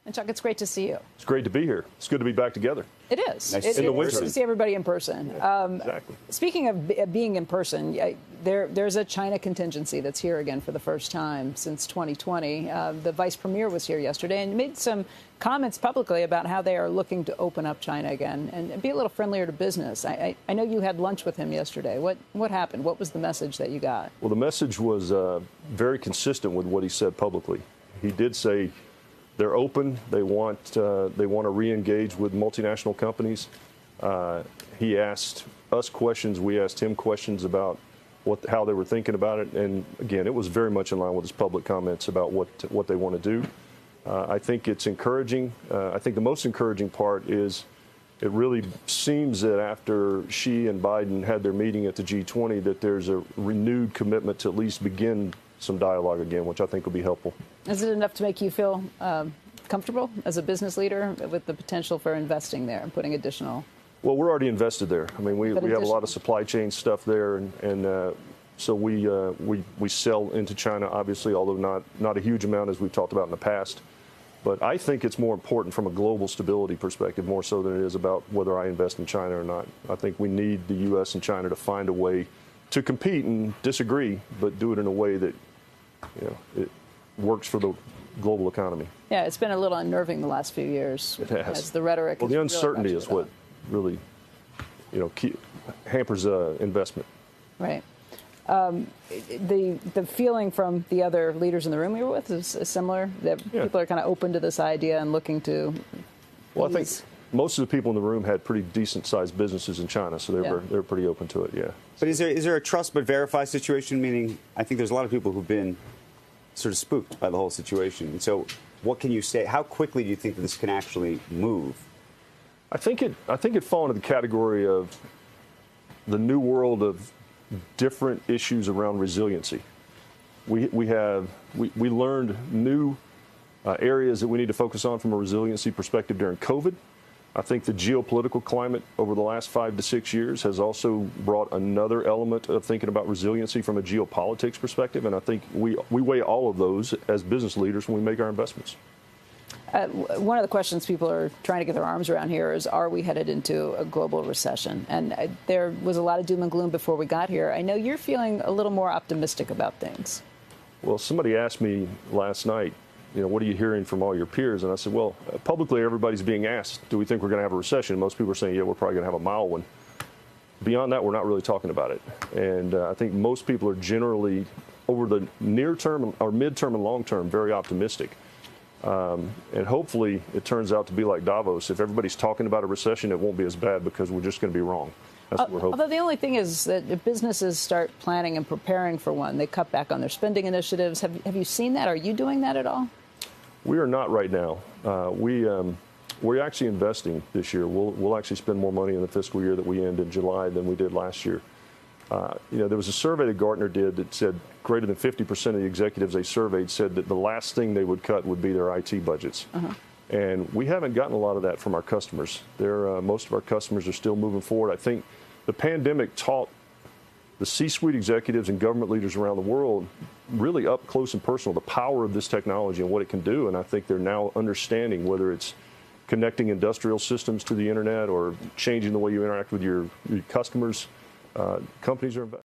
And Chuck, it's great to see you. It's great to be here. It's good to be back together. It is. Nice in the winter. To see everybody in person. Exactly. Speaking of being in person, there's a China contingency that's here again for the first time since 2020. The vice premier was here yesterday and made some comments publicly about how they are looking to open up China again and be a little friendlier to business. I know you had lunch with him yesterday. What happened? What was the message that you got? Well, the message was very consistent with what he said publicly. He did say they're open. They want to re-engage with multinational companies. He asked us questions. We asked him questions about how they were thinking about it. And again, it was very much in line with his public comments about what they want to do. I think it's encouraging. I think the most encouraging part is it really seems that after Xi and Biden had their meeting at the G20, that there's a renewed commitment to at least begin some dialogue again, which I think will be helpful. Is it enough to make you feel comfortable as a business leader with the potential for investing there and putting additional? Well, we're already invested there. I mean, we have a lot of supply chain stuff there, and so we sell into China, obviously, although not a huge amount as we've talked about in the past. But I think it's more important from a global stability perspective, more so than it is about whether I invest in China or not. I think we need the U.S. and China to find a way to compete and disagree, but do it in a way that it works for the global economy. Yeah, it's been a little unnerving the last few years. It has. As the rhetoric. Well, the uncertainty is what really, hampers investment. Right. The feeling from the other leaders in the room you were with is similar, that people are kind of open to this idea and looking to. Well, I think most of the people in the room had pretty decent-sized businesses in China, so they're pretty open to it. Yeah. But is there a trust but verify situation? Meaning, I think there's a lot of people who've been sort of spooked by the whole situation. And so, what can you say? How quickly do you think that this can actually move? I think it falls into the category of the new world of different issues around resiliency. We learned new areas that we need to focus on from a resiliency perspective during COVID. I think the geopolitical climate over the last 5 to 6 years has also brought another element of thinking about resiliency from a geopolitics perspective, and I think we weigh all of those as business leaders when we make our investments. One of the questions people are trying to get their arms around here is, are we headed into a global recession? And there was a lot of doom and gloom before we got here. I know you're feeling a little more optimistic about things. Well, somebody asked me last night, what are you hearing from all your peers? And I said, well, publicly everybody's being asked, do we think we're going to have a recession? Most people are saying, yeah, we're probably going to have a mild one. Beyond that, we're not really talking about it. And I think most people are generally, over the near term or midterm and long term, very optimistic. And hopefully it turns out to be like Davos. If everybody's talking about a recession, it won't be as bad because we're just going to be wrong. That's what we're hoping. Although the only thing is that if businesses start planning and preparing for one, they cut back on their spending initiatives. Have you seen that? Are you doing that at all? We are not right now. We're actually investing this year. We'll actually spend more money in the fiscal year that we end in July than we did last year. There was a survey that Gartner did that said greater than 50% of the executives they surveyed said that the last thing they would cut would be their IT budgets. And we haven't gotten a lot of that from our customers. Most of our customers are still moving forward. I think the pandemic taught the C-suite executives and government leaders around the world really up close and personal the power of this technology and what it can do. And I think they're now understanding whether it's connecting industrial systems to the internet or changing the way you interact with your customers. Companies are investing.